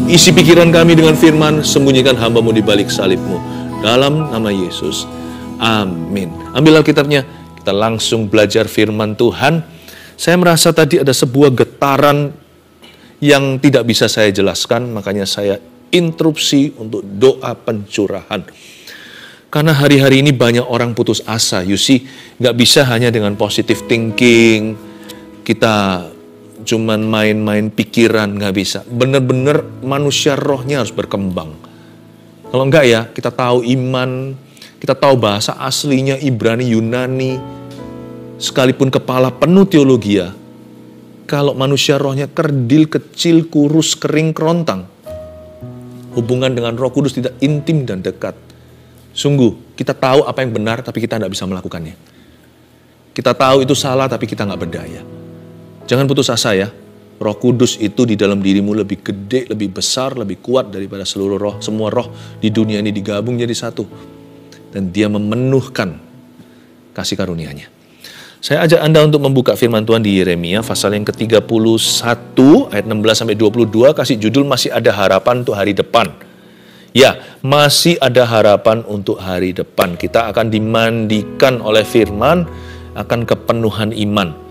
Isi pikiran kami dengan firman, sembunyikan hamba-Mu di balik salib-Mu. Dalam nama Yesus. Amin. Ambil Alkitabnya, kita langsung belajar firman Tuhan. Saya merasa tadi ada sebuah getaran yang tidak bisa saya jelaskan, makanya saya interupsi untuk doa pencurahan. Karena hari-hari ini banyak orang putus asa, you see, nggak bisa hanya dengan positive thinking, kita cuman main-main pikiran, nggak bisa. Benar-benar manusia rohnya harus berkembang. Kalau enggak ya, kita tahu iman, kita tahu bahasa aslinya Ibrani, Yunani, sekalipun kepala penuh teologi ya, kalau manusia rohnya kerdil, kecil, kurus, kering, kerontang, hubungan dengan Roh Kudus tidak intim dan dekat. Sungguh, kita tahu apa yang benar, tapi kita tidak bisa melakukannya. Kita tahu itu salah, tapi kita nggak berdaya. Jangan putus asa ya. Roh Kudus itu di dalam dirimu lebih gede, lebih besar, lebih kuat daripada seluruh roh. Semua roh di dunia ini digabung jadi satu. Dan dia memenuhkan kasih karunia-Nya. Saya ajak Anda untuk membuka firman Tuhan di Yeremia, pasal yang ke-31, ayat 16-22, kasih judul masih ada harapan untuk hari depan. Ya, masih ada harapan untuk hari depan. Kita akan dimandikan oleh firman, akan kepenuhan iman.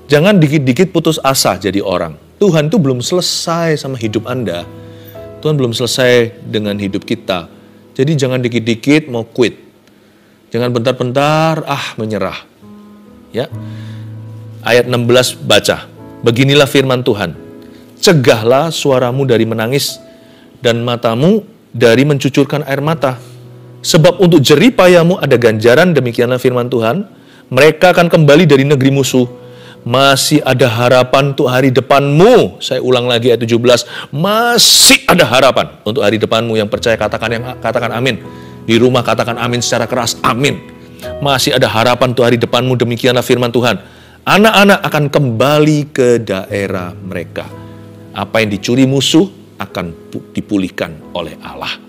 Jangan dikit-dikit putus asa jadi orang. Tuhan itu belum selesai sama hidup Anda. Tuhan belum selesai dengan hidup kita. Jadi jangan dikit-dikit mau quit. Jangan bentar-bentar menyerah. Ya. Ayat 16 baca. Beginilah firman Tuhan. Cegahlah suaramu dari menangis dan matamu dari mencucurkan air mata. Sebab untuk jerih payamu ada ganjaran, demikianlah firman Tuhan. Mereka akan kembali dari negeri musuh. Masih ada harapan untuk hari depanmu. Saya ulang lagi ayat 17. Masih ada harapan untuk hari depanmu. Yang percaya katakan amin. Di rumah katakan amin secara keras. Amin. Masih ada harapan untuk hari depanmu. Demikianlah firman Tuhan. Anak-anak akan kembali ke daerah mereka. Apa yang dicuri musuh akan dipulihkan oleh Allah.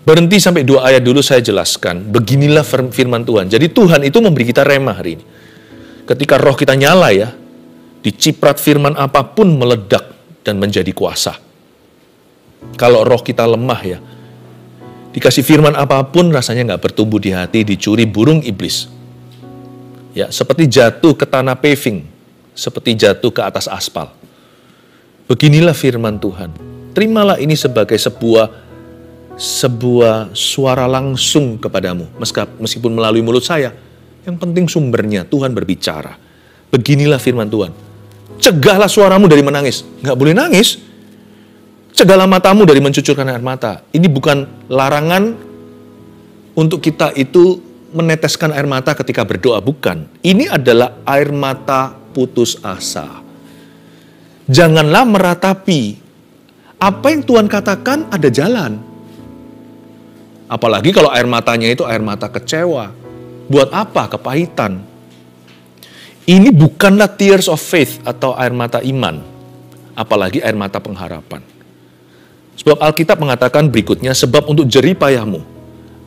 Berhenti sampai 2 ayat dulu saya jelaskan. Beginilah firman Tuhan. Jadi Tuhan itu memberi kita rema hari ini. Ketika roh kita nyala ya, diciprat firman apapun meledak dan menjadi kuasa. Kalau roh kita lemah ya, dikasih firman apapun rasanya nggak bertumbuh di hati, dicuri burung iblis. Ya, seperti jatuh ke tanah paving, seperti jatuh ke atas aspal. Beginilah firman Tuhan. Terimalah ini sebagai sebuah suara langsung kepadamu, meskipun melalui mulut saya. Yang penting sumbernya, Tuhan berbicara. Beginilah firman Tuhan. Cegahlah suaramu dari menangis. Nggak boleh nangis. Cegahlah matamu dari mencucurkan air mata. Ini bukan larangan untuk kita itu meneteskan air mata ketika berdoa. Bukan. Ini adalah air mata putus asa. Janganlah meratapi. Apa yang Tuhan katakan ada jalan. Apalagi kalau air matanya itu air mata kecewa. Buat apa kepahitan? Ini bukanlah tears of faith atau air mata iman. Apalagi air mata pengharapan. Sebab Alkitab mengatakan berikutnya, sebab untuk jerih payahmu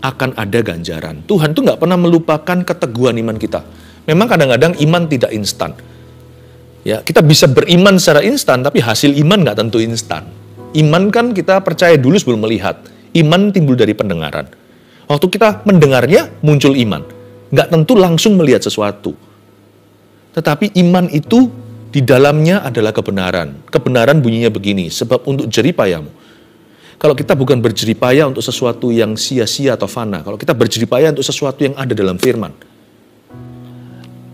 akan ada ganjaran. Tuhan tuh nggak pernah melupakan keteguhan iman kita. Memang kadang-kadang iman tidak instan. Ya, kita bisa beriman secara instan, tapi hasil iman nggak tentu instan. Iman kan kita percaya dulu sebelum melihat. Iman timbul dari pendengaran. Waktu kita mendengarnya, muncul iman. Nggak tentu langsung melihat sesuatu. Tetapi iman itu di dalamnya adalah kebenaran. Kebenaran bunyinya begini, sebab untuk jerih payamu. Kalau kita bukan berjerih payah untuk sesuatu yang sia-sia atau fana, kalau kita berjerih payah untuk sesuatu yang ada dalam firman,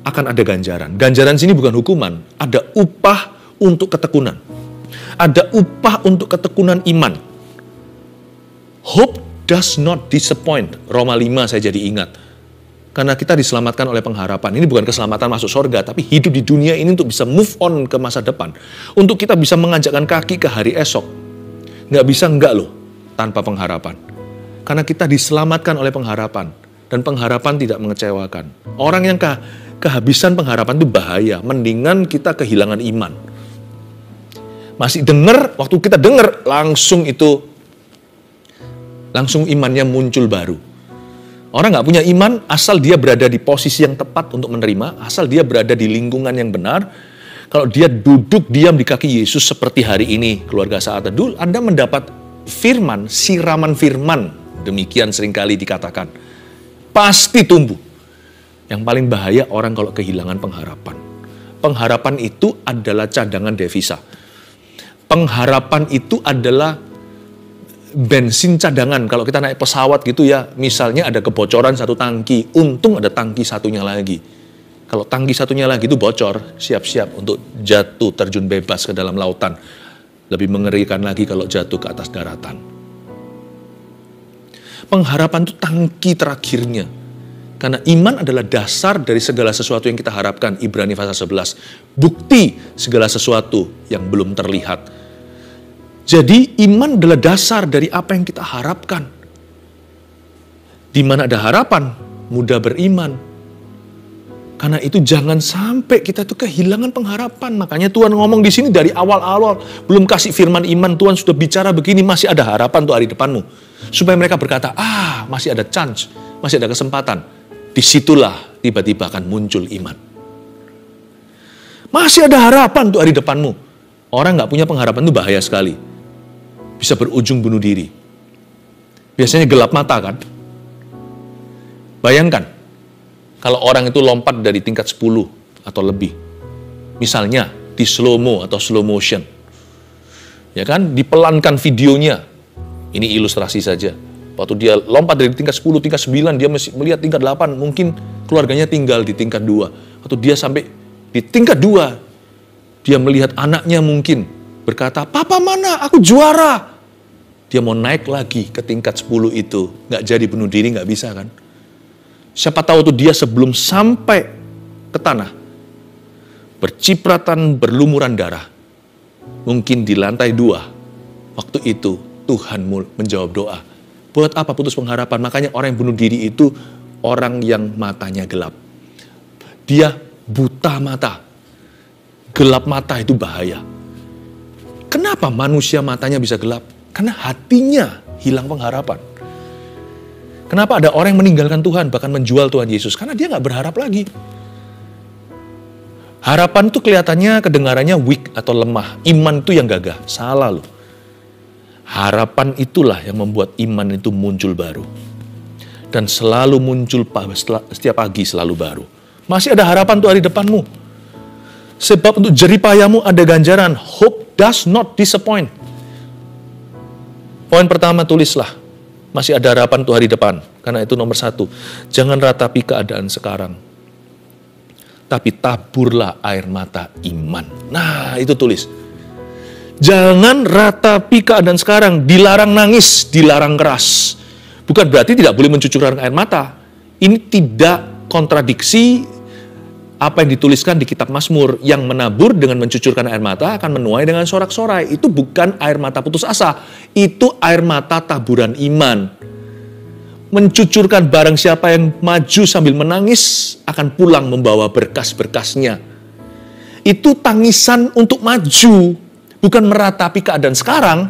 akan ada ganjaran. Ganjaran sini bukan hukuman, ada upah untuk ketekunan. Ada upah untuk ketekunan iman. Hope does not disappoint. Roma 5 saya jadi ingat. Karena kita diselamatkan oleh pengharapan. Ini bukan keselamatan masuk surga, tapi hidup di dunia ini untuk bisa move on ke masa depan. Untuk kita bisa menganjakkan kaki ke hari esok. Nggak bisa enggak loh, tanpa pengharapan. Karena kita diselamatkan oleh pengharapan. Dan pengharapan tidak mengecewakan. Orang yang kehabisan pengharapan itu bahaya. Mendingan kita kehilangan iman. Masih dengar, waktu kita dengar, langsung imannya muncul baru. Orang nggak punya iman, asal dia berada di posisi yang tepat untuk menerima, asal dia berada di lingkungan yang benar, Kalau dia duduk diam di kaki Yesus seperti hari ini, keluarga Saat Teduh, Anda mendapat firman, siraman firman. Demikian seringkali dikatakan. Pasti tumbuh. Yang paling bahaya orang kalau kehilangan pengharapan. Pengharapan itu adalah cadangan devisa. Pengharapan itu adalah bensin cadangan. Kalau kita naik pesawat gitu ya, misalnya ada kebocoran satu tangki, untung ada tangki satunya lagi. Kalau tangki satunya lagi itu bocor, siap-siap untuk jatuh terjun bebas ke dalam lautan. Lebih mengerikan lagi kalau jatuh ke atas daratan. Pengharapan itu tangki terakhirnya. Karena iman adalah dasar dari segala sesuatu yang kita harapkan. Ibrani pasal 11. Bukti segala sesuatu yang belum terlihat. Jadi iman adalah dasar dari apa yang kita harapkan. Di mana ada harapan, mudah beriman. Karena itu jangan sampai kita tuh kehilangan pengharapan. Makanya Tuhan ngomong di sini dari awal-awal. Belum kasih firman iman, Tuhan sudah bicara begini, masih ada harapan untuk hari depanmu. Supaya mereka berkata, masih ada chance, masih ada kesempatan. Disitulah tiba-tiba akan muncul iman. Masih ada harapan untuk hari depanmu. Orang gak punya pengharapan itu bahaya sekali. Bisa berujung bunuh diri. Biasanya gelap mata kan? Bayangkan. Kalau orang itu lompat dari tingkat 10 atau lebih. Misalnya di slow-mo atau slow motion. Ya kan, dipelankan videonya. Ini ilustrasi saja. Waktu dia lompat dari tingkat 10, tingkat 9, dia masih melihat tingkat 8. Mungkin keluarganya tinggal di tingkat 2. Waktu dia sampai di tingkat 2, dia melihat anaknya mungkin berkata, "Papa mana? Aku juara." Dia mau naik lagi ke tingkat 10 itu. Nggak jadi bunuh diri, nggak bisa kan? Siapa tahu tuh dia sebelum sampai ke tanah, bercipratan berlumuran darah. Mungkin di lantai 2, waktu itu Tuhan menjawab doa. Buat apa putus pengharapan? Makanya orang yang bunuh diri itu orang yang matanya gelap. Dia buta mata. Gelap mata itu bahaya. Kenapa manusia matanya bisa gelap? Karena hatinya hilang pengharapan. Kenapa ada orang yang meninggalkan Tuhan, bahkan menjual Tuhan Yesus? Karena dia nggak berharap lagi. Harapan itu kelihatannya, kedengarannya weak atau lemah. Iman itu yang gagah. Salah loh. Harapan itulah yang membuat iman itu muncul baru. Dan selalu muncul setiap pagi selalu baru. Masih ada harapan untuk hari depanmu. Sebab untuk jeripayamu ada ganjaran. Hope does not disappoint. Poin pertama tulislah. Masih ada harapan untuk hari depan. Karena itu nomor 1. Jangan ratapi keadaan sekarang. Tapi taburlah air mata iman. Nah, itu tulis. Jangan ratapi keadaan sekarang. Dilarang nangis, dilarang keras. Bukan berarti tidak boleh mencucurkan air mata. Ini tidak kontradiksi apa yang dituliskan di kitab Mazmur. Yang menabur dengan mencucurkan air mata akan menuai dengan sorak-sorai. Itu bukan air mata putus asa. Itu air mata taburan iman. Mencucurkan barang siapa yang maju sambil menangis akan pulang membawa berkas-berkasnya. Itu tangisan untuk maju. Bukan meratapi keadaan sekarang,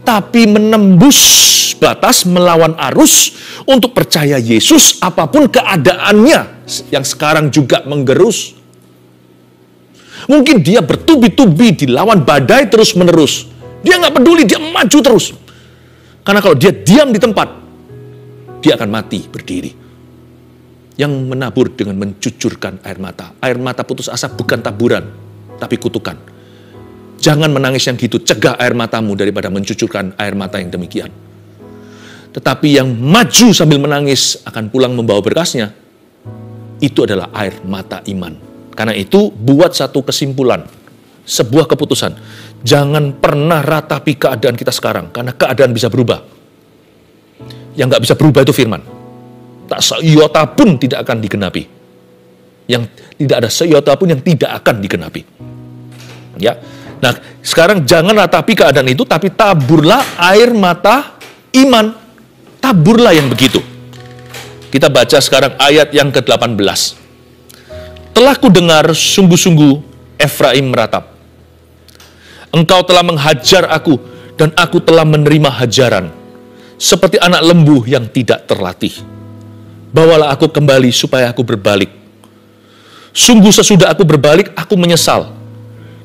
tapi menembus batas melawan arus untuk percaya Yesus apapun keadaannya yang sekarang juga menggerus. Mungkin dia bertubi-tubi dilawan badai terus-menerus. Dia nggak peduli, dia maju terus. Karena kalau dia diam di tempat, dia akan mati berdiri. Yang menabur dengan mencucurkan air mata. Air mata putus asa bukan taburan, tapi kutukan. Jangan menangis yang gitu, cegah air matamu daripada mencucurkan air mata yang demikian. Tetapi yang maju sambil menangis akan pulang membawa berkasnya, itu adalah air mata iman. Karena itu buat satu kesimpulan, sebuah keputusan. Jangan pernah ratapi keadaan kita sekarang, karena keadaan bisa berubah. Yang nggak bisa berubah itu firman. Tak seiota pun tidak akan digenapi. Yang tidak ada seiota pun yang tidak akan digenapi. Ya. Nah, sekarang jangan ratapi keadaan itu, tapi taburlah air mata iman. Taburlah yang begitu. Kita baca sekarang ayat yang ke-18. Telah kudengar sungguh-sungguh Efraim meratap. Engkau telah menghajar aku, dan aku telah menerima hajaran. Seperti anak lembu yang tidak terlatih. Bawalah aku kembali supaya aku berbalik. Sungguh sesudah aku berbalik, aku menyesal.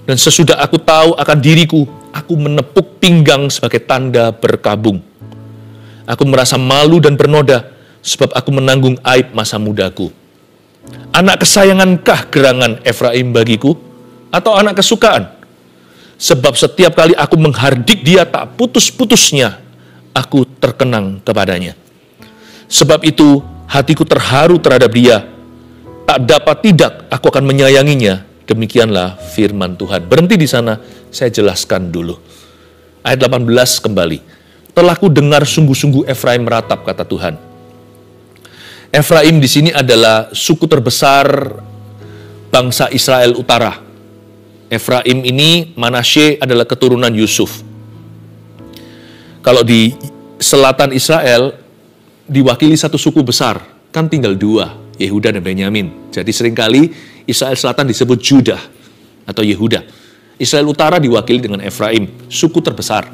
Dan sesudah aku tahu akan diriku, aku menepuk pinggang sebagai tanda berkabung. Aku merasa malu dan bernoda, sebab aku menanggung aib masa mudaku. Anak kesayangankah gerangan Efraim bagiku, atau anak kesukaan? Sebab setiap kali aku menghardik dia tak putus-putusnya, aku terkenang kepadanya. Sebab itu hatiku terharu terhadap dia, tak dapat tidak aku akan menyayanginya. Demikianlah firman Tuhan. Berhenti di sana, saya jelaskan dulu. Ayat 18 kembali. Telah ku dengar sungguh-sungguh Efraim meratap, kata Tuhan. Efraim di sini adalah suku terbesar bangsa Israel Utara. Efraim ini, Manasye adalah keturunan Yusuf. Kalau di selatan Israel, diwakili satu suku besar, kan tinggal dua, Yehuda dan Benyamin. Jadi seringkali Israel Selatan disebut Judah atau Yehuda. Israel Utara diwakili dengan Efraim, suku terbesar.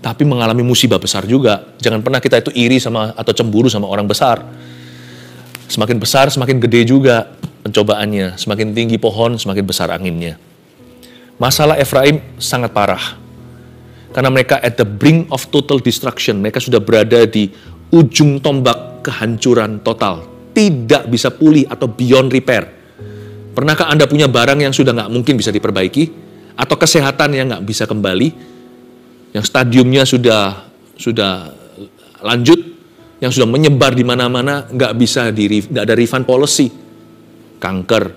Tapi mengalami musibah besar juga. Jangan pernah kita itu iri sama atau cemburu sama orang besar. Semakin besar, semakin gede juga pencobaannya. Semakin tinggi pohon, semakin besar anginnya. Masalah Efraim sangat parah. Karena mereka at the brink of total destruction. Mereka sudah berada di ujung tombak kehancuran total. Tidak bisa pulih atau beyond repair. Pernahkah Anda punya barang yang sudah nggak mungkin bisa diperbaiki? Atau kesehatan yang nggak bisa kembali? Yang stadiumnya sudah lanjut, yang sudah menyebar di mana-mana, nggak ada refund policy. Kanker,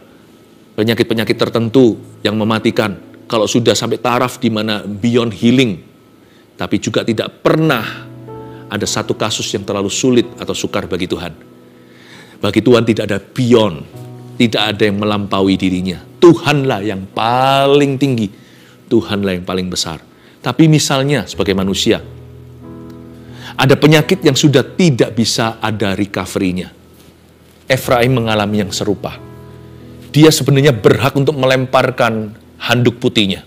penyakit-penyakit tertentu yang mematikan. Kalau sudah sampai taraf di mana beyond healing, tapi juga tidak pernah ada satu kasus yang terlalu sulit atau sukar bagi Tuhan. Bagi Tuhan tidak ada beyond. Tidak ada yang melampaui dirinya. Tuhanlah yang paling tinggi. Tuhanlah yang paling besar. Tapi misalnya sebagai manusia, ada penyakit yang sudah tidak bisa ada recovery-nya. Efraim mengalami yang serupa. Dia sebenarnya berhak untuk melemparkan handuk putihnya.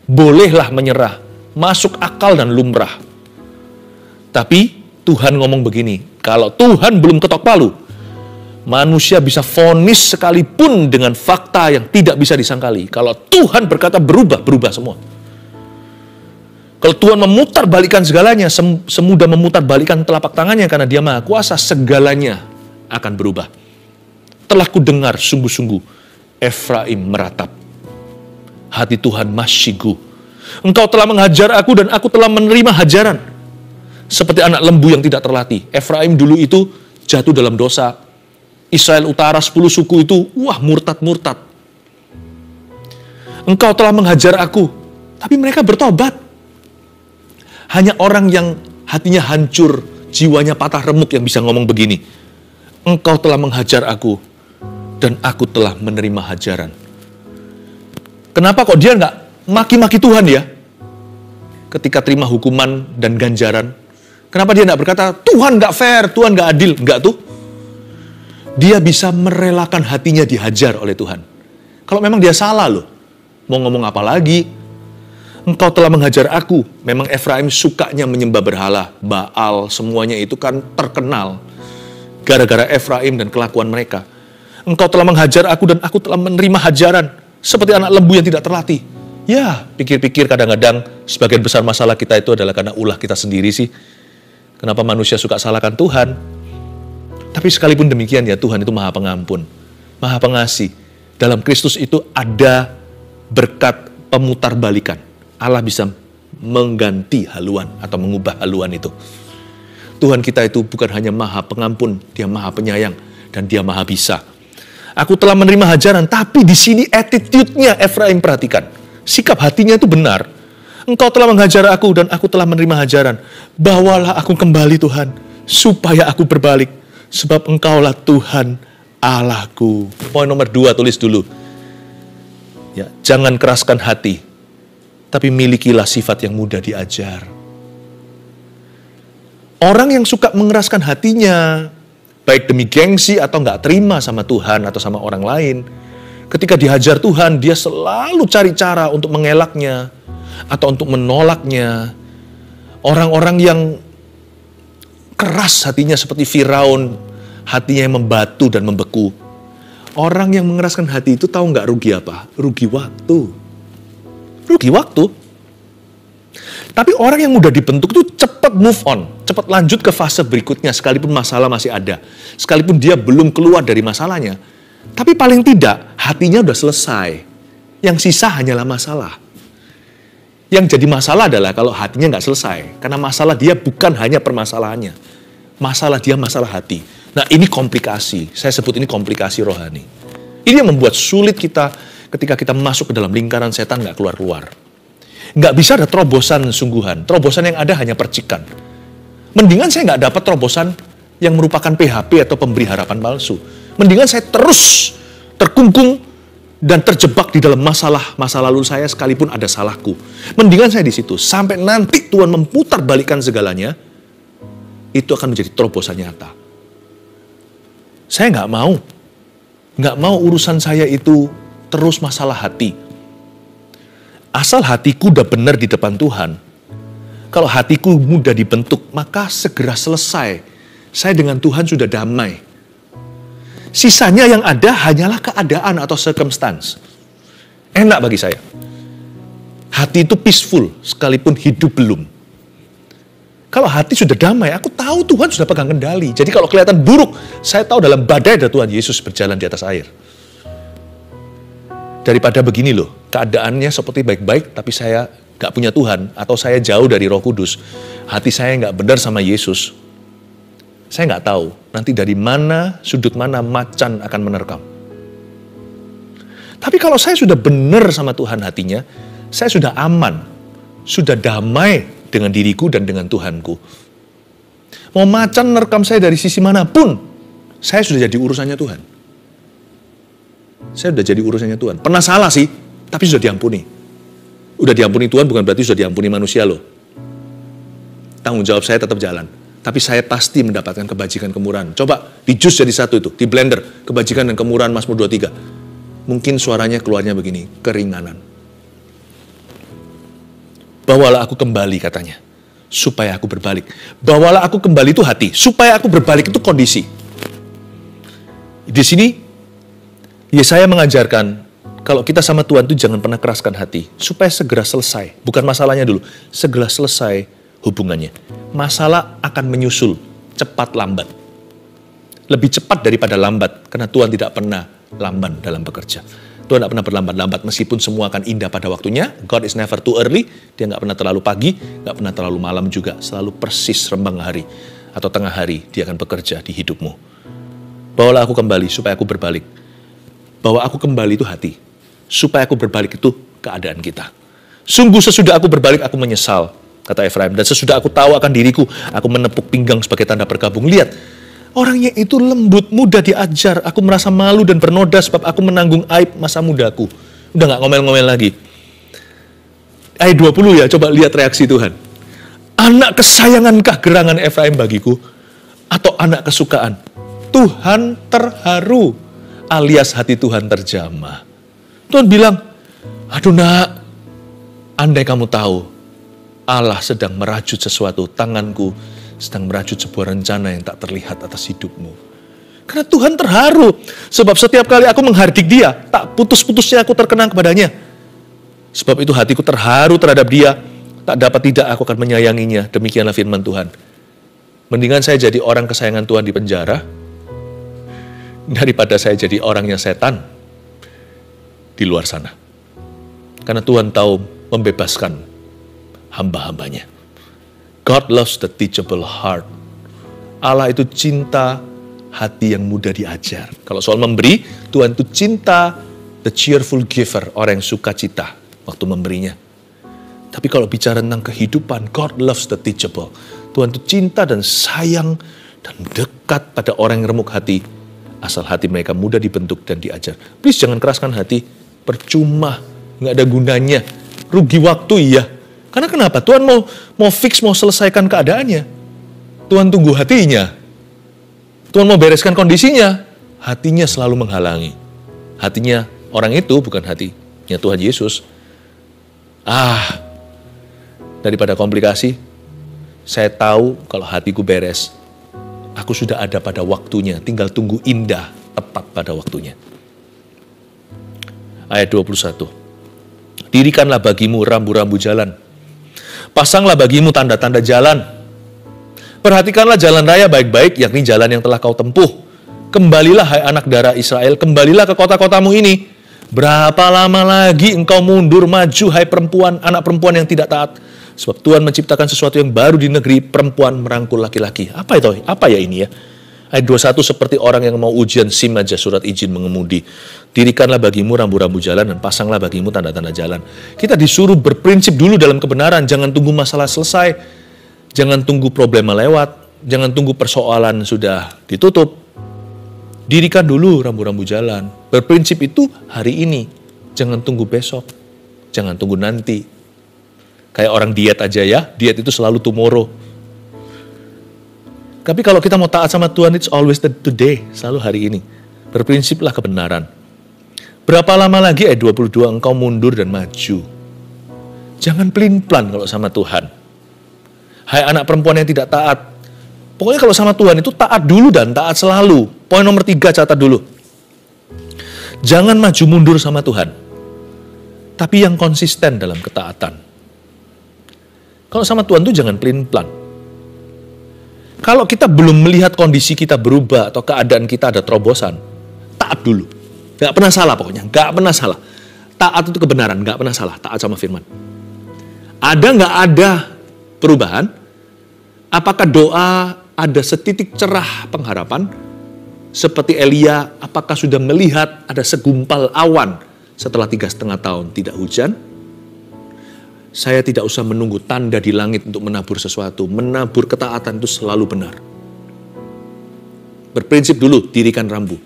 Bolehlah menyerah, masuk akal dan lumrah. Tapi Tuhan ngomong begini, kalau Tuhan belum ketok palu, manusia bisa vonis sekalipun dengan fakta yang tidak bisa disangkali. Kalau Tuhan berkata berubah semua. Kalau Tuhan memutar balikan segalanya, semudah memutar balikan telapak tangannya karena Dia Maha Kuasa, segalanya akan berubah. Telah ku dengar sungguh-sungguh Efraim meratap. Hati Tuhan masyigu. Engkau telah menghajar aku dan aku telah menerima hajaran. Seperti anak lembu yang tidak terlatih. Efraim dulu itu jatuh dalam dosa. Israel Utara 10 suku itu, murtad-murtad. Engkau telah menghajar aku, tapi mereka bertobat. Hanya orang yang hatinya hancur, jiwanya patah remuk yang bisa ngomong begini. Engkau telah menghajar aku, dan aku telah menerima hajaran. Kenapa kok dia nggak maki-maki Tuhan ya? Ketika terima hukuman dan ganjaran. Kenapa dia nggak berkata, Tuhan nggak fair, Tuhan nggak adil? Nggak tuh. Dia bisa merelakan hatinya dihajar oleh Tuhan. Kalau memang dia salah loh. Mau ngomong apa lagi? Engkau telah menghajar aku. Memang Efraim sukanya menyembah berhala. Baal, semuanya itu kan terkenal. Gara-gara Efraim dan kelakuan mereka. Engkau telah menghajar aku dan aku telah menerima hajaran. Seperti anak lembu yang tidak terlatih. Ya, pikir-pikir kadang-kadang sebagian besar masalah kita itu adalah karena ulah kita sendiri sih. Kenapa manusia suka salahkan Tuhan? Tapi sekalipun demikian ya, Tuhan itu Maha Pengampun, Maha Pengasih. Dalam Kristus itu ada berkat pemutarbalikan. Allah bisa mengganti haluan atau mengubah haluan itu. Tuhan kita itu bukan hanya Maha Pengampun, Dia Maha Penyayang dan Dia Maha Bisa. Aku telah menerima hajaran, tapi di sini attitude-nya Efraim perhatikan. Sikap hatinya itu benar. Engkau telah menghajar aku dan aku telah menerima hajaran. Bawalah aku kembali Tuhan, supaya aku berbalik. Sebab engkaulah Tuhan Allahku. Poin nomor 2 tulis dulu. Ya, jangan keraskan hati, tapi milikilah sifat yang mudah diajar. Orang yang suka mengeraskan hatinya, baik demi gengsi atau nggak terima sama Tuhan atau sama orang lain, ketika dihajar Tuhan, dia selalu cari cara untuk mengelaknya atau untuk menolaknya. Orang-orang yang keras hatinya seperti Firaun, hatinya yang membatu dan membeku. Orang yang mengeraskan hati itu tahu nggak rugi apa? Rugi waktu. Rugi waktu. Tapi orang yang mudah dibentuk itu cepat move on, cepat lanjut ke fase berikutnya sekalipun masalah masih ada. Sekalipun dia belum keluar dari masalahnya. Tapi paling tidak hatinya udah selesai. Yang sisa hanyalah masalah. Yang jadi masalah adalah kalau hatinya nggak selesai. Karena masalah dia bukan hanya permasalahannya. Masalah dia masalah hati. Nah ini komplikasi, saya sebut ini komplikasi rohani. Ini yang membuat sulit kita ketika kita masuk ke dalam lingkaran setan nggak keluar-keluar. Nggak bisa ada terobosan sungguhan. Terobosan yang ada hanya percikan. Mendingan saya nggak dapat terobosan yang merupakan PHP atau pemberi harapan palsu. Mendingan saya terus terkungkung dan terjebak di dalam masa lalu saya sekalipun ada salahku. Mendingan saya di situ sampai nanti Tuhan memutar balikan segalanya. Itu akan menjadi terobosan nyata. Saya nggak mau urusan saya itu terus masalah hati. Asal hatiku udah benar di depan Tuhan. Kalau hatiku mudah dibentuk, maka segera selesai. Saya dengan Tuhan sudah damai. Sisanya yang ada hanyalah keadaan atau circumstance. Enak bagi saya. Hati itu peaceful, sekalipun hidup belum. Kalau hati sudah damai, aku tahu Tuhan sudah pegang kendali. Jadi kalau kelihatan buruk, saya tahu dalam badai ada Tuhan Yesus berjalan di atas air. Daripada begini loh, keadaannya seperti baik-baik, tapi saya gak punya Tuhan, atau saya jauh dari Roh Kudus, hati saya gak benar sama Yesus, saya gak tahu nanti dari mana, sudut mana macan akan menerkam. Tapi kalau saya sudah benar sama Tuhan hatinya, saya sudah aman, sudah damai dengan diriku dan dengan Tuhanku. Mau macan menerkam saya dari sisi manapun, saya sudah jadi urusannya Tuhan. Saya sudah jadi urusannya Tuhan. Pernah salah sih, tapi sudah diampuni. Udah diampuni Tuhan bukan berarti sudah diampuni manusia loh. Tanggung jawab saya tetap jalan. Tapi saya pasti mendapatkan kebajikan kemurahan. Coba di jus jadi satu itu, di blender. Kebajikan dan kemurahan Mazmur 23. Mungkin suaranya keluarnya begini, keringanan. Bawalah aku kembali katanya, supaya aku berbalik. Bawalah aku kembali itu hati, supaya aku berbalik itu kondisi. Di sini Yesaya mengajarkan, kalau kita sama Tuhan itu jangan pernah keraskan hati, supaya segera selesai. Bukan masalahnya dulu, segera selesai hubungannya. Masalah akan menyusul, cepat lambat. Lebih cepat daripada lambat, karena Tuhan tidak pernah lamban dalam bekerja. Tuhan tidak pernah berlambat-lambat, meskipun semua akan indah pada waktunya. God is never too early, dia nggak pernah terlalu pagi, nggak pernah terlalu malam juga. Selalu persis rembang hari, atau tengah hari, dia akan bekerja di hidupmu. Bawalah aku kembali, supaya aku berbalik. Bahwa aku kembali itu hati. Supaya aku berbalik itu keadaan kita. Sungguh sesudah aku berbalik, aku menyesal, kata Efraim. Dan sesudah aku tahu akan diriku, aku menepuk pinggang sebagai tanda berkabung. Lihat, orangnya itu lembut, mudah diajar. Aku merasa malu dan bernoda sebab aku menanggung aib masa mudaku. Udah gak ngomel-ngomel lagi. Ayat 20 ya, coba lihat reaksi Tuhan. Anak kesayangankah gerangan Efraim bagiku? Atau anak kesukaan? Tuhan terharu, alias hati Tuhan terjamah. Tuhan bilang, aduh nak, andai kamu tahu, Allah sedang merajut sesuatu, tanganku sedang merajut sebuah rencana yang tak terlihat atas hidupmu. Karena Tuhan terharu, sebab setiap kali aku menghardik dia, tak putus-putusnya aku terkenang kepadanya. Sebab itu hatiku terharu terhadap dia, tak dapat tidak aku akan menyayanginya, demikianlah firman Tuhan. Mendingan saya jadi orang kesayangan Tuhan di penjara, daripada saya jadi orangnya setan di luar sana. Karena Tuhan tahu membebaskan hamba-hambanya. God loves the teachable heart. Allah itu cinta hati yang mudah diajar. Kalau soal memberi, Tuhan itu cinta the cheerful giver, orang yang suka cita waktu memberinya. Tapi kalau bicara tentang kehidupan, God loves the teachable. Tuhan itu cinta dan sayang dan dekat pada orang yang remuk hati, asal hati mereka mudah dibentuk dan diajar. Please jangan keraskan hati, percuma, nggak ada gunanya, rugi waktu iya. Karena kenapa? Tuhan mau fix, mau selesaikan keadaannya. Tuhan tunggu hatinya. Tuhan mau bereskan kondisinya. Hatinya selalu menghalangi. Hatinya orang itu bukan hatinya Tuhan Yesus. Daripada komplikasi, saya tahu kalau hatiku beres, aku sudah ada pada waktunya, tinggal tunggu indah, tepat pada waktunya. Ayat 21. Dirikanlah bagimu rambu-rambu jalan. Pasanglah bagimu tanda-tanda jalan. Perhatikanlah jalan raya baik-baik, yakni jalan yang telah kau tempuh. Kembalilah hai anak darah Israel, kembalilah ke kota-kotamu ini. Berapa lama lagi engkau mundur maju, hai perempuan, anak perempuan yang tidak taat? Sebab Tuhan menciptakan sesuatu yang baru di negeri, perempuan merangkul laki-laki. Apa itu? Apa ya ini ya? Ayat 21, seperti orang yang mau ujian SIM aja, surat izin mengemudi. Dirikanlah bagimu rambu-rambu jalan dan pasanglah bagimu tanda-tanda jalan. Kita disuruh berprinsip dulu dalam kebenaran. Jangan tunggu masalah selesai. Jangan tunggu problema lewat. Jangan tunggu persoalan sudah ditutup. Dirikan dulu rambu-rambu jalan. Berprinsip itu hari ini. Jangan tunggu besok. Jangan tunggu nanti. Kayak orang diet aja ya. Diet itu selalu tomorrow. Tapi kalau kita mau taat sama Tuhan, it's always the today, selalu hari ini. Berprinsiplah kebenaran. Berapa lama lagi ayat 22 engkau mundur dan maju. Jangan pelin-pelan kalau sama Tuhan. Hai anak perempuan yang tidak taat. Pokoknya kalau sama Tuhan itu taat dulu dan taat selalu. Poin nomor 3 catat dulu. Jangan maju mundur sama Tuhan. Tapi yang konsisten dalam ketaatan. Kalau sama Tuhan itu jangan pelin-pelan. Kalau kita belum melihat kondisi kita berubah atau keadaan kita ada terobosan, taat dulu. Gak pernah salah pokoknya, gak pernah salah. Taat itu kebenaran, gak pernah salah. Taat sama firman. Ada gak ada perubahan? Apakah doa ada setitik cerah pengharapan? Seperti Elia, apakah sudah melihat ada segumpal awan setelah 3,5 tahun tidak hujan? Saya tidak usah menunggu tanda di langit untuk menabur sesuatu. Menabur ketaatan itu selalu benar. Berprinsip dulu, dirikan rambu.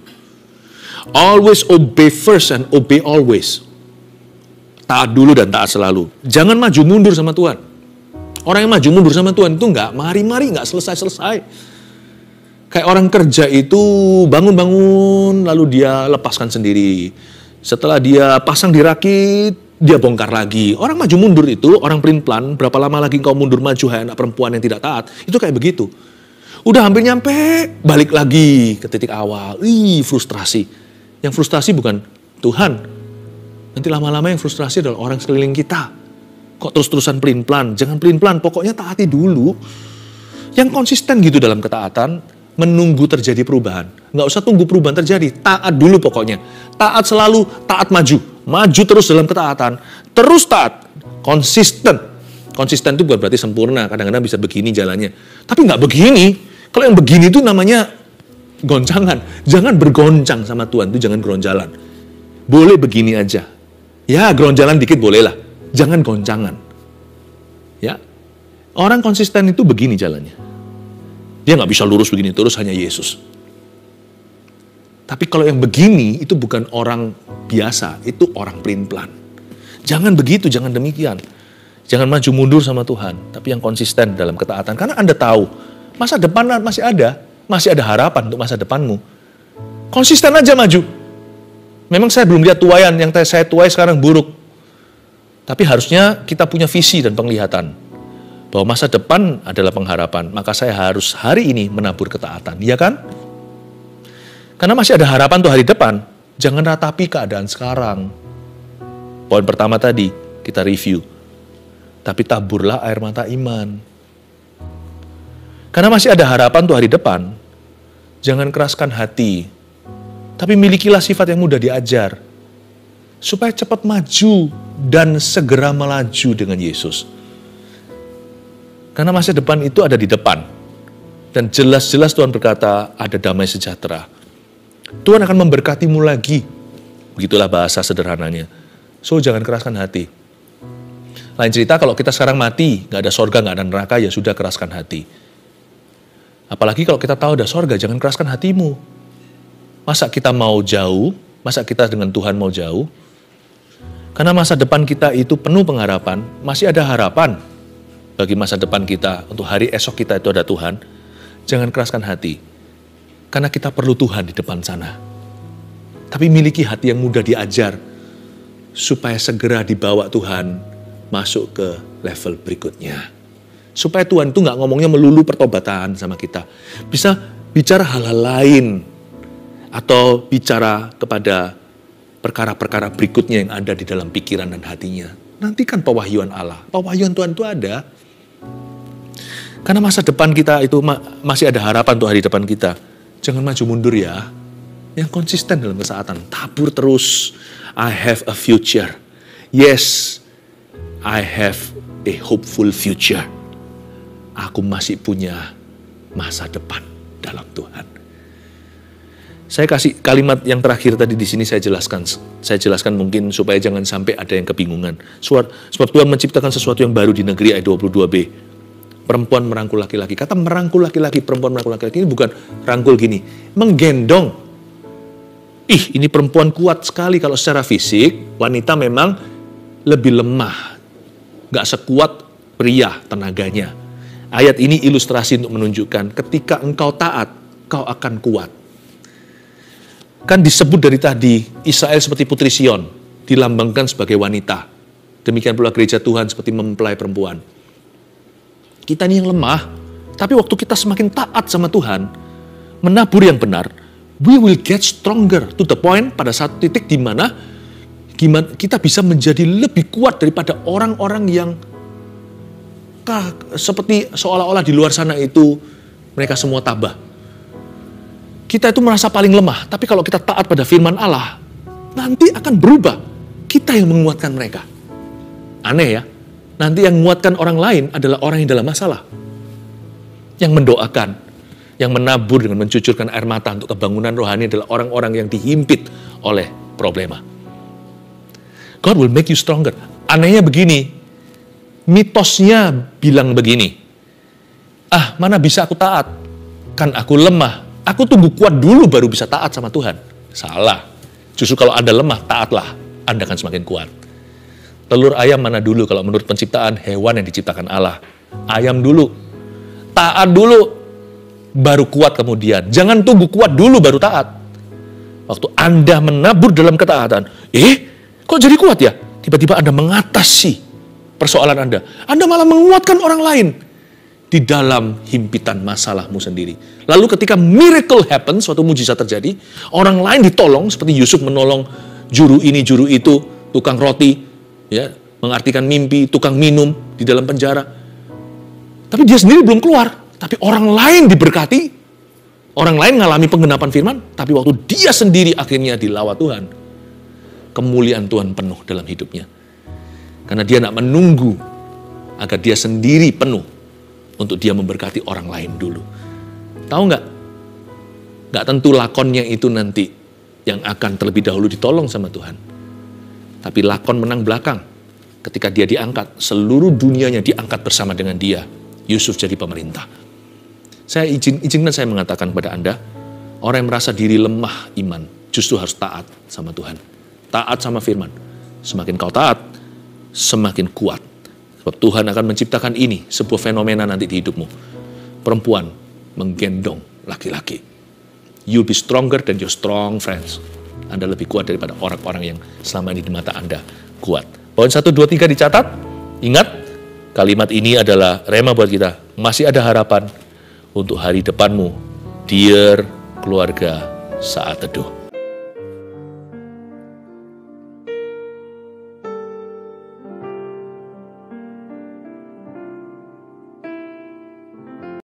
Always obey first and obey always. Taat dulu dan taat selalu. Jangan maju mundur sama Tuhan. Orang yang maju mundur sama Tuhan itu nggak mari-mari, nggak selesai-selesai. Kayak orang kerja itu bangun-bangun, lalu dia lepaskan sendiri. Setelah dia pasang dirakit, dia bongkar lagi. Orang maju mundur itu, orang pelin-pelan, berapa lama lagi engkau mundur maju, hai anak perempuan yang tidak taat. Itu kayak begitu. Udah hampir nyampe, balik lagi ke titik awal. Frustrasi. Yang frustrasi bukan Tuhan. Nanti lama-lama yang frustrasi adalah orang sekeliling kita. Kok terus-terusan pelin-pelan? Jangan pelin-pelan, pokoknya taati dulu. Yang konsisten gitu dalam ketaatan, menunggu terjadi perubahan. Nggak usah tunggu perubahan terjadi, taat dulu pokoknya. Taat selalu, taat maju. Maju terus dalam ketaatan, terus taat, konsisten. Konsisten itu bukan berarti sempurna, kadang-kadang bisa begini jalannya. Tapi nggak begini, kalau yang begini itu namanya goncangan. Jangan bergoncang sama Tuhan, itu jangan geronjalan. Boleh begini aja. Ya, geronjalan dikit boleh lah, jangan goncangan. Ya, orang konsisten itu begini jalannya. Dia nggak bisa lurus begini terus, hanya Yesus. Tapi kalau yang begini, itu bukan orang biasa, itu orang pelin-pelan. Jangan begitu, jangan demikian. Jangan maju mundur sama Tuhan, tapi yang konsisten dalam ketaatan. Karena Anda tahu, masa depan masih ada harapan untuk masa depanmu. Konsisten aja maju. Memang saya belum lihat tuaian, yang saya tuai sekarang buruk. Tapi harusnya kita punya visi dan penglihatan. Bahwa masa depan adalah pengharapan, maka saya harus hari ini menabur ketaatan, iya kan? Karena masih ada harapan untuk hari depan, jangan ratapi keadaan sekarang. Poin pertama tadi, kita review. Tapi taburlah air mata iman. Karena masih ada harapan untuk hari depan, jangan keraskan hati. Tapi milikilah sifat yang mudah diajar. Supaya cepat maju dan segera melaju dengan Yesus. Karena masa depan itu ada di depan. Dan jelas-jelas Tuhan berkata, ada damai sejahtera. Tuhan akan memberkatimu lagi. Begitulah bahasa sederhananya. So, jangan keraskan hati. Lain cerita kalau kita sekarang mati, nggak ada sorga, nggak ada neraka, ya sudah keraskan hati. Apalagi kalau kita tahu ada sorga, jangan keraskan hatimu. Masa kita mau jauh? Masa kita dengan Tuhan mau jauh? Karena masa depan kita itu penuh pengharapan, masih ada harapan bagi masa depan kita, untuk hari esok kita itu ada Tuhan. Jangan keraskan hati. Karena kita perlu Tuhan di depan sana. Tapi miliki hati yang mudah diajar, supaya segera dibawa Tuhan masuk ke level berikutnya. Supaya Tuhan itu nggak ngomongnya melulu pertobatan sama kita. Bisa bicara hal-hal lain. Atau bicara kepada perkara-perkara berikutnya yang ada di dalam pikiran dan hatinya. Nantikan pewahyuan Allah. Pewahyuan Tuhan itu ada. Karena masa depan kita itu masih ada harapan untuk hari depan kita. Jangan maju mundur ya. Yang konsisten dalam ketaatan. Tabur terus. I have a future. Yes, I have a hopeful future. Aku masih punya masa depan dalam Tuhan. Saya kasih kalimat yang terakhir tadi di sini saya jelaskan. Saya jelaskan mungkin supaya jangan sampai ada yang kebingungan. Sebab Tuhan menciptakan sesuatu yang baru di negeri ayat 22b. Perempuan merangkul laki-laki. Kata merangkul laki-laki, perempuan merangkul laki-laki ini bukan rangkul gini. Menggendong. Ini perempuan kuat sekali kalau secara fisik. Wanita memang lebih lemah. Gak sekuat pria tenaganya. Ayat ini ilustrasi untuk menunjukkan ketika engkau taat, kau akan kuat. Kan disebut dari tadi, Israel seperti putri Sion, dilambangkan sebagai wanita. Demikian pula gereja Tuhan seperti mempelai perempuan. Kita ini yang lemah, tapi waktu kita semakin taat sama Tuhan, menabur yang benar, we will get stronger to the point pada satu titik di mana kita bisa menjadi lebih kuat daripada orang-orang yang seperti seolah-olah di luar sana itu mereka semua tabah. Kita itu merasa paling lemah, tapi kalau kita taat pada firman Allah, nanti akan berubah. Kita yang menguatkan mereka. Aneh ya, nanti yang menguatkan orang lain adalah orang yang dalam masalah. Yang mendoakan, yang menabur dengan mencucurkan air mata untuk kebangunan rohani adalah orang-orang yang dihimpit oleh problema. God will make you stronger. Anehnya begini, mitosnya bilang begini, mana bisa aku taat? Kan aku lemah. Aku tunggu kuat dulu baru bisa taat sama Tuhan. Salah. Justru kalau Anda lemah, taatlah. Anda akan semakin kuat. Telur ayam mana dulu kalau menurut penciptaan hewan yang diciptakan Allah? Ayam dulu. Taat dulu, baru kuat kemudian. Jangan tunggu kuat dulu baru taat. Waktu Anda menabur dalam ketaatan, kok jadi kuat ya? Tiba-tiba Anda mengatasi persoalan Anda. Anda malah menguatkan orang lain di dalam himpitan masalahmu sendiri. Lalu ketika miracle happen, suatu mujizat terjadi, orang lain ditolong, seperti Yusuf menolong juru ini, juru itu, tukang roti, ya, mengartikan mimpi, tukang minum di dalam penjara. Tapi dia sendiri belum keluar. Tapi orang lain diberkati, orang lain mengalami penggenapan firman, tapi waktu dia sendiri akhirnya dilawat Tuhan, kemuliaan Tuhan penuh dalam hidupnya. Karena dia tidak menunggu agar dia sendiri penuh untuk dia memberkati orang lain dulu. Tahu nggak? Nggak tentu lakonnya itu nanti yang akan terlebih dahulu ditolong sama Tuhan. Tapi lakon menang belakang. Ketika dia diangkat, seluruh dunianya diangkat bersama dengan dia. Yusuf jadi pemerintah. Saya izinkan saya mengatakan kepada Anda, orang yang merasa diri lemah iman, justru harus taat sama Tuhan. Taat sama firman. Semakin kau taat, semakin kuat. Sebab Tuhan akan menciptakan ini, sebuah fenomena nanti di hidupmu. Perempuan menggendong laki-laki. You'll be stronger than your strong friends. Anda lebih kuat daripada orang-orang yang selama ini di mata Anda kuat. Poin 1, 2, 3 dicatat. Ingat, kalimat ini adalah rema buat kita. Masih ada harapan untuk hari depanmu. Dear keluarga saat teduh.